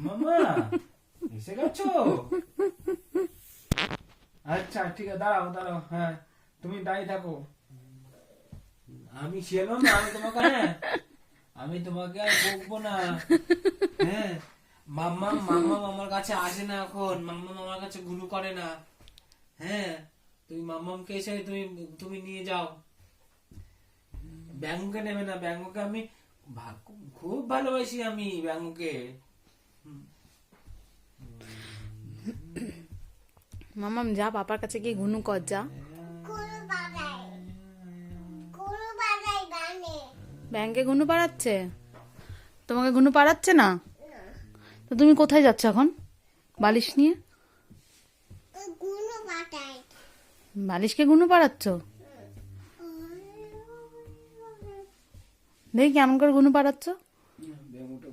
মামা এসে গেছো? আচ্ছা ঠিক আছে, দাঁড়াও দাঁড়াও, হ্যাঁ তুমি দাঁড়িয়ে থাকো, আমি ছিলাম না, আমি তোমাকে, হ্যাঁ আমি তোমাকে আর বকবো না। হ্যাঁ, মাম্মা মাম্মা আমার কাছে আসে না এখন, মাম্মা আমার কাছে ঘুনু করে না। হ্যাঁ, তুমি মাম্মামকে এসে তুমি তুমি নিয়ে যাও। ব্যাঙ্গুকে নেবে না, ব্যাঙ্গুকে আমি খুব ভালোবাসি, আমি ব্যাঙ্গুকে। মামাম যা পাপার কাছে গিয়ে ঘুনু কর যা। ব্যাংকে ঘুনু পাড়াচ্ছে? তোমাকে ঘুনু পাড়াচ্ছে না? তো তুমি কোথায় যাচ্ছ এখন বালিশ নিয়ে? বালিশকে ঘুনু পাড়াচ্ছ? দেখি কেমন করে ঘুনু পাড়াচ্ছ। ব্যাঙ্গুটা